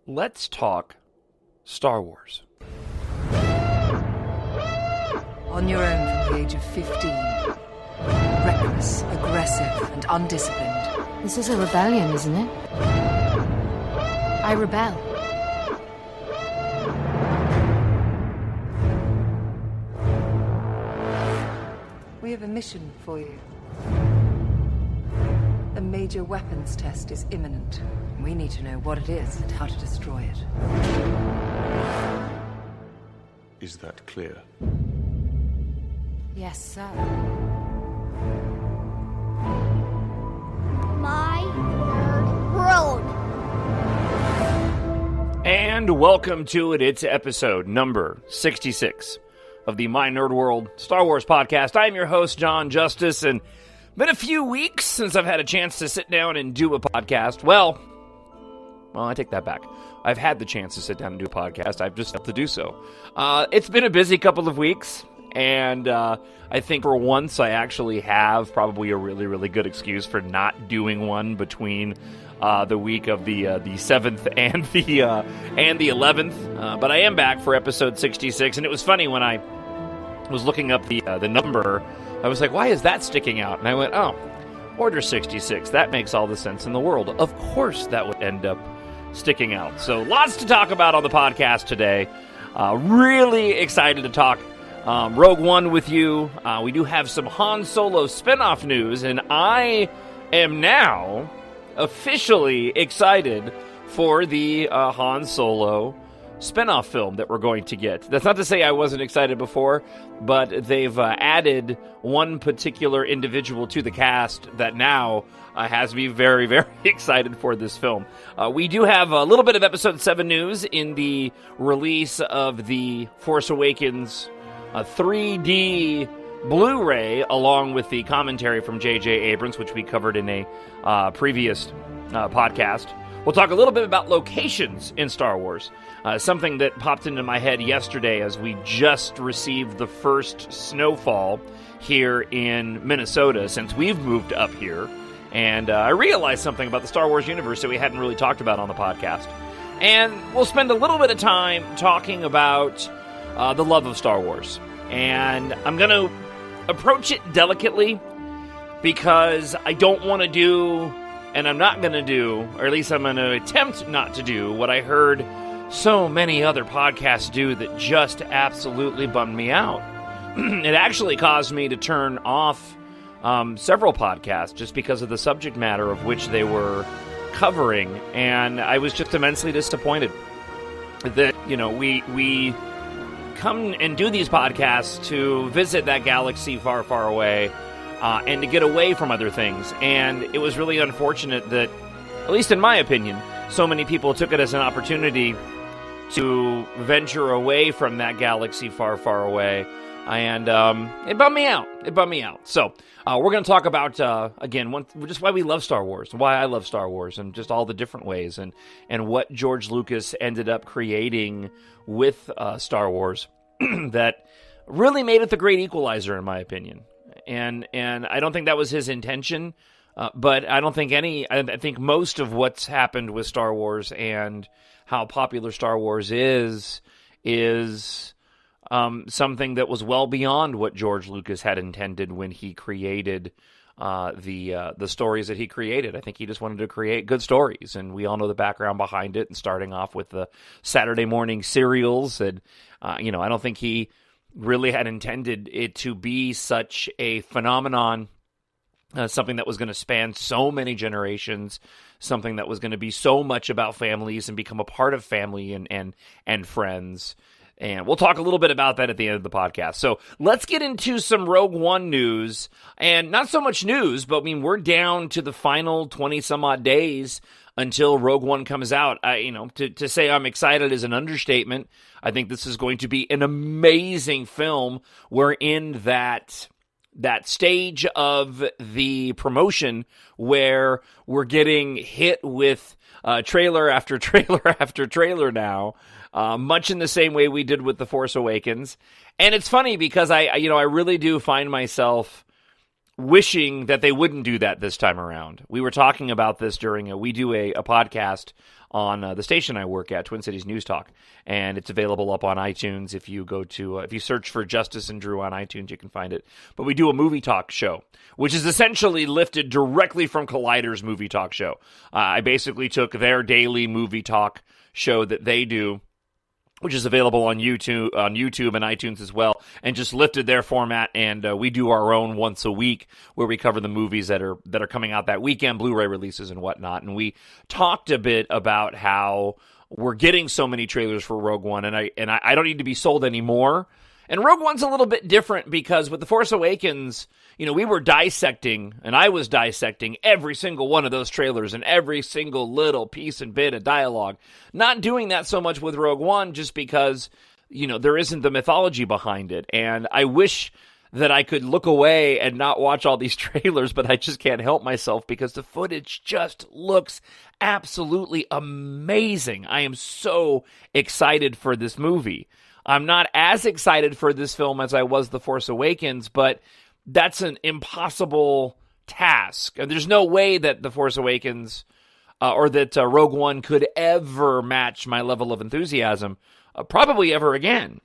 Let's talk Star Wars. On your own from the age of 15. Reckless, aggressive, and undisciplined. This is a rebellion, isn't it? I rebel. We have a mission for you. A major weapons test is imminent. We need to know what it is and how to destroy it. Is that clear? Yes, sir. My nerd world. And welcome to it. It's episode number 66 of the My Nerd World Star Wars podcast. I am your host, Jon Justice, and been a few weeks since I've had a chance to sit down and do a podcast. Well, I take that back. I've had the chance to sit down and do a podcast. I've just had to do so. It's been a busy couple of weeks, and I think for once I actually have probably a really, really good excuse for not doing one between the week of the 7th and the 11th. But I am back for episode 66, and it was funny when I was looking up the number. I was like, why is that sticking out? And I went, oh, Order 66. That makes all the sense in the world. Of course that would end up sticking out. So lots to talk about on the podcast today. Really excited to talk Rogue One with you. We do have some Han Solo spinoff news, and I am now officially excited for the Han Solo spinoff film that we're going to get. That's not to say I wasn't excited before, but they've added one particular individual to the cast that now has me very, very excited for this film. We do have a little bit of Episode 7 news in the release of the Force Awakens 3D Blu-ray, along with the commentary from J.J. Abrams, which we covered in a previous podcast. We'll talk a little bit about locations in Star Wars, something that popped into my head yesterday as we just received the first snowfall here in Minnesota since we've moved up here. And I realized something about the Star Wars universe that we hadn't really talked about on the podcast. And we'll spend a little bit of time talking about the love of Star Wars. And I'm going to approach it delicately because I don't want to do, and I'm not going to do, or at least I'm going to attempt not to do, what I heard so many other podcasts do that just absolutely bummed me out. It actually caused me to turn off several podcasts just because of the subject matter of which they were covering, and I was just immensely disappointed that, you know, we come and do these podcasts to visit that galaxy far, far away, and to get away from other things. And it was really unfortunate that, at least in my opinion, so many people took it as an opportunity to venture away from that galaxy far, far away. And it bummed me out. It bummed me out. So we're going to talk about, again, just why we love Star Wars, why I love Star Wars, and just all the different ways, and what George Lucas ended up creating with Star Wars that really made it the great equalizer, in my opinion. And I don't think that was his intention, but I don't think I think most of what's happened with Star Wars and how popular Star Wars is something that was well beyond what George Lucas had intended when he created the stories that he created. I think he just wanted to create good stories, and we all know the background behind it, and starting off with the Saturday morning serials. And, I don't think he really had intended it to be such a phenomenon, something that was going to span so many generations, something that was going to be so much about families and become a part of family and friends. And we'll talk a little bit about that at the end of the podcast. So let's get into some Rogue One news. And not so much news, but we're down to the final 20-some-odd days until Rogue One comes out. To say I'm excited is an understatement. I think this is going to be an amazing film. We're in that stage of the promotion where we're getting hit with trailer after trailer after trailer now. Much in the same way we did with The Force Awakens. And it's funny because I really do find myself wishing that they wouldn't do that this time around. We were talking about this during we do a podcast on the station I work at, Twin Cities News Talk, and it's available up on iTunes. If you go to, if you search for Justice and Drew on iTunes, you can find it. But we do a movie talk show, which is essentially lifted directly from Collider's movie talk show. I basically took their daily movie talk show that they do, which is available on YouTube and iTunes as well, and just lifted their format, and we do our own once a week where we cover the movies that are coming out that weekend, Blu-ray releases and whatnot. And we talked a bit about how we're getting so many trailers for Rogue One, and I don't need to be sold anymore. And Rogue One's a little bit different because with The Force Awakens, we were dissecting, and I was dissecting every single one of those trailers and every single little piece and bit of dialogue. Not doing that so much with Rogue One just because, there isn't the mythology behind it. And I wish that I could look away and not watch all these trailers, but I just can't help myself because the footage just looks absolutely amazing. I am so excited for this movie. I'm not as excited for this film as I was The Force Awakens, but that's an impossible task. And there's no way that The Force Awakens or that Rogue One could ever match my level of enthusiasm, probably ever again.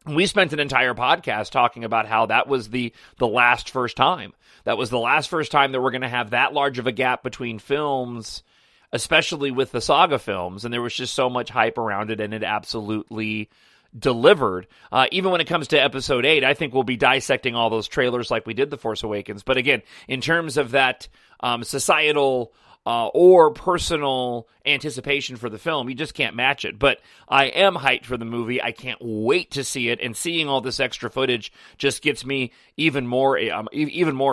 We spent an entire podcast talking about how that was the first time. That was the last first time that we're going to have that large of a gap between films, especially with the saga films. And there was just so much hype around it, and it absolutely delivered. Even when it comes to Episode 8, I think we'll be dissecting all those trailers like we did The Force Awakens. But again, in terms of that societal or personal anticipation for the film, you just can't match it. But I am hyped for the movie. I can't wait to see it, and seeing all this extra footage just gets me even more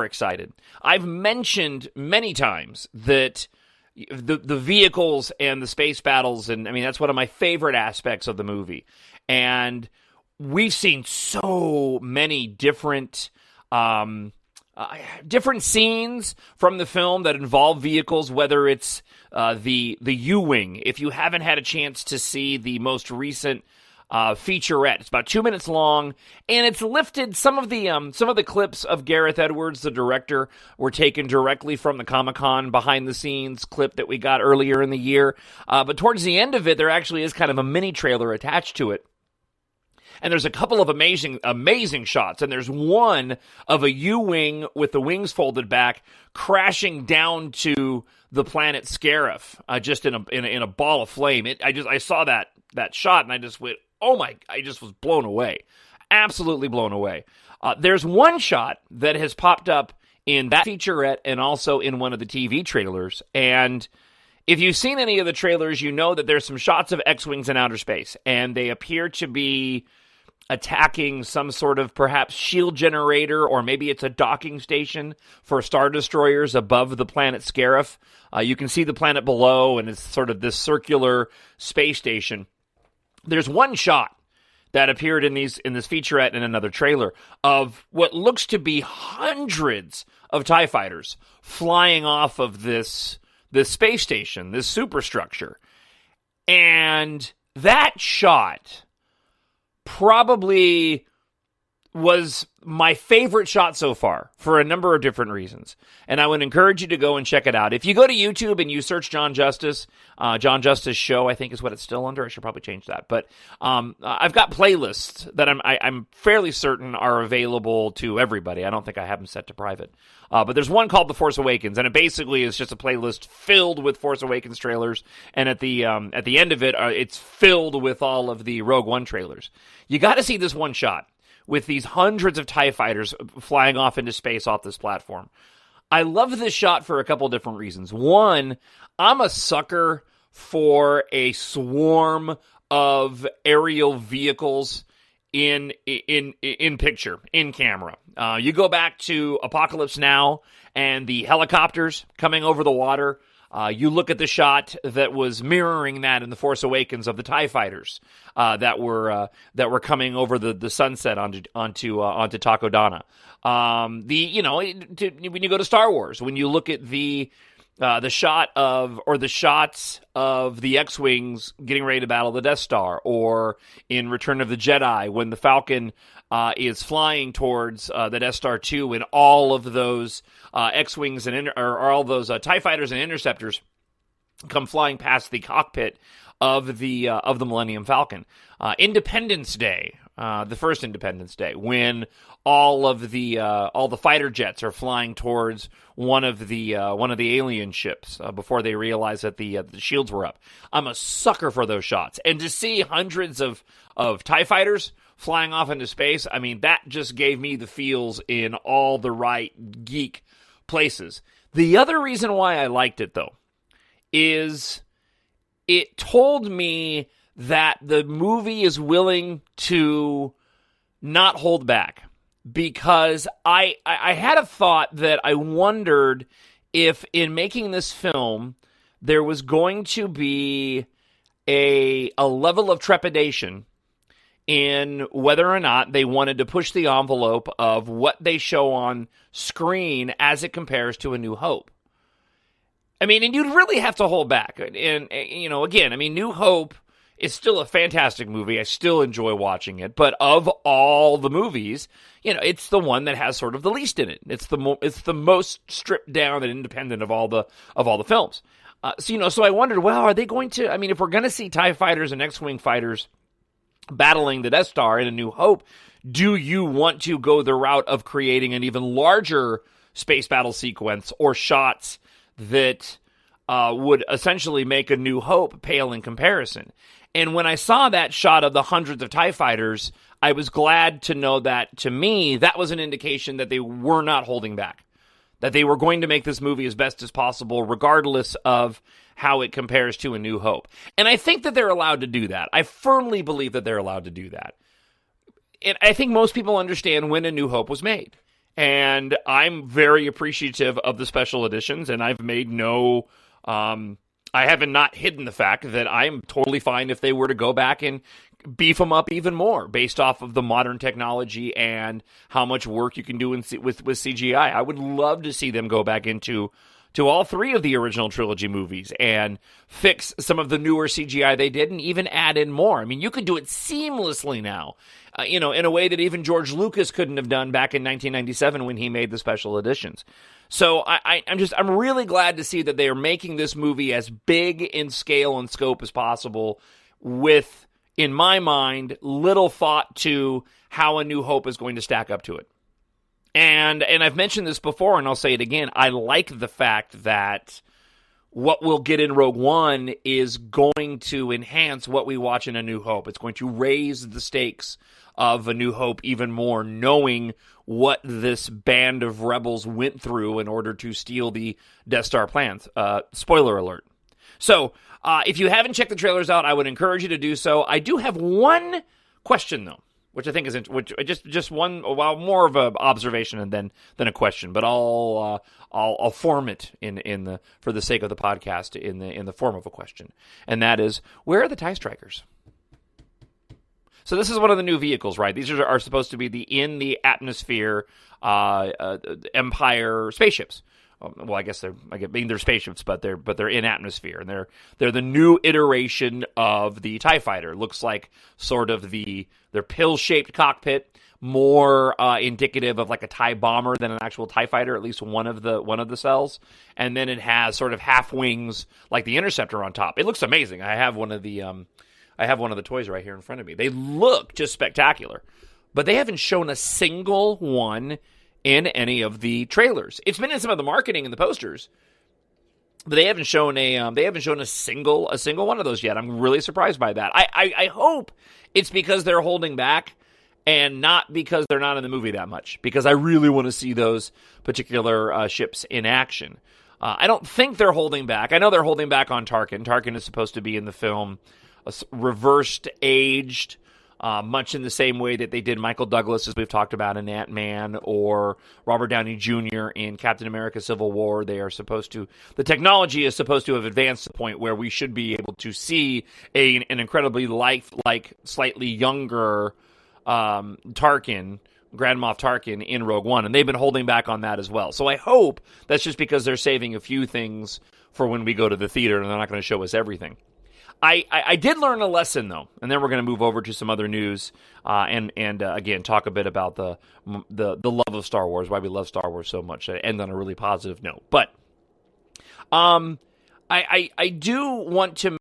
excited. I've mentioned many times that the vehicles and the space battles, and that's one of my favorite aspects of the movie. And we've seen so many different scenes from the film that involve vehicles, whether it's the U-Wing. If you haven't had a chance to see the most recent featurette, it's about 2 minutes long, and it's lifted. Some of the clips of Gareth Edwards, the director, were taken directly from the Comic-Con behind-the-scenes clip that we got earlier in the year. But towards the end of it, there actually is kind of a mini trailer attached to it. And there's a couple of amazing shots. And there's one of a U-Wing with the wings folded back crashing down to the planet Scarif, just in a ball of flame. I saw that shot, and I just went, oh my! I just was blown away, absolutely blown away. There's one shot that has popped up in that featurette and also in one of the TV trailers. And if you've seen any of the trailers, you know that there's some shots of X-Wings in outer space, and they appear to be attacking some sort of perhaps shield generator, or maybe it's a docking station for Star Destroyers above the planet Scarif. You can see the planet below, and it's sort of this circular space station. There's one shot that appeared in this featurette and another trailer of what looks to be hundreds of TIE fighters flying off of this space station, this superstructure. And that shot probably was my favorite shot so far for a number of different reasons. And I would encourage you to go and check it out. If you go to YouTube and you search Jon Justice Show, I think is what it's still under. I should probably change that. But I've got playlists that I'm fairly certain are available to everybody. I don't think I have them set to private. But there's one called The Force Awakens, and it basically is just a playlist filled with Force Awakens trailers. And at the end of it, it's filled with all of the Rogue One trailers. You got to see this one shot with these hundreds of TIE fighters flying off into space off this platform. I love this shot for a couple different reasons. One, I'm a sucker for a swarm of aerial vehicles in picture, in camera. You go back to Apocalypse Now and the helicopters coming over the water. You look at the shot that was mirroring that in The Force Awakens of the TIE fighters that were coming over the sunset onto Takodana. When you go to Star Wars, when you look at the the shots of the X-Wings getting ready to battle the Death Star, or in Return of the Jedi when the Falcon is flying towards the Death Star 2, and all of those X-Wings or all those TIE fighters and interceptors come flying past the cockpit of the Millennium Falcon. Independence Day, the first Independence Day, when all the fighter jets are flying towards one of the alien ships before they realize that the shields were up. I'm a sucker for those shots, and to see hundreds of TIE fighters flying off into space, I mean, that just gave me the feels in all the right geek places. The other reason why I liked it, though, is it told me that the movie is willing to not hold back, because I had a thought that I wondered if in making this film there was going to be a level of trepidation in whether or not they wanted to push the envelope of what they show on screen as it compares to A New Hope. I mean, and you'd really have to hold back. And, you know, again, I mean, New Hope is still a fantastic movie. I still enjoy watching it. But of all the movies, you know, it's the one that has sort of the least in it. It's the most stripped down and independent of all the films. So I wondered, well, are they going to, I mean, if we're going to see TIE fighters and X-Wing fighters battling the Death Star in A New Hope, do you want to go the route of creating an even larger space battle sequence or shots that would essentially make A New Hope pale in comparison? And when I saw that shot of the hundreds of TIE fighters, I was glad to know that, to me, that was an indication that they were not holding back, that they were going to make this movie as best as possible, regardless of how it compares to A New Hope. And I think that they're allowed to do that. I firmly believe that they're allowed to do that. And I think most people understand when A New Hope was made. And I'm very appreciative of the special editions, and I've made no... I haven't not hidden the fact that I'm totally fine if they were to go back and beef them up even more based off of the modern technology and how much work you can do with CGI. I would love to see them go back into all three of the original trilogy movies and fix some of the newer CGI they did and even add in more. I mean, you could do it seamlessly now, in a way that even George Lucas couldn't have done back in 1997 when he made the special editions. So I'm really glad to see that they are making this movie as big in scale and scope as possible with, in my mind, little thought to how A New Hope is going to stack up to it. And I've mentioned this before, and I'll say it again, I like the fact that what we'll get in Rogue One is going to enhance what we watch in A New Hope. It's going to raise the stakes of A New Hope even more, knowing what this band of rebels went through in order to steal the Death Star plans. Spoiler alert. So, if you haven't checked the trailers out, I would encourage you to do so. I do have one question, though, which I think is just one, well, more of an observation and then a question. But I'll form it for the sake of the podcast in the form of a question, and that is, where are the TIE Strikers? So this is one of the new vehicles, right? These are supposed to be in the atmosphere Empire spaceships. Well, I guess they're spaceships, but they're in atmosphere, and they're the new iteration of the TIE fighter. Looks like sort of their pill-shaped cockpit, more indicative of like a TIE bomber than an actual TIE fighter, at least one of the cells. And then it has sort of half wings like the Interceptor on top. It looks amazing. I have one of the toys right here in front of me. They look just spectacular, but they haven't shown a single one in any of the trailers. It's been in some of the marketing and the posters, but they haven't shown a single one of those yet. I'm really surprised by that. I hope it's because they're holding back and not because they're not in the movie that much, because I really want to see those particular ships in action. I don't think they're holding back. I know they're holding back on Tarkin. Tarkin is supposed to be in the film reversed aged, much in the same way that they did Michael Douglas, as we've talked about in Ant-Man, or Robert Downey Jr. in Captain America Civil War. The technology is supposed to have advanced to the point where we should be able to see an incredibly slightly younger Tarkin Grand Moff Tarkin in Rogue One, and they've been holding back on that as well. So I hope that's just because they're saving a few things for when we go to the theater, and they're not going to show us everything. I did learn a lesson, though, and then we're going to move over to some other news and again, talk a bit about the love of Star Wars, why we love Star Wars so much, and end on a really positive note. But I do want to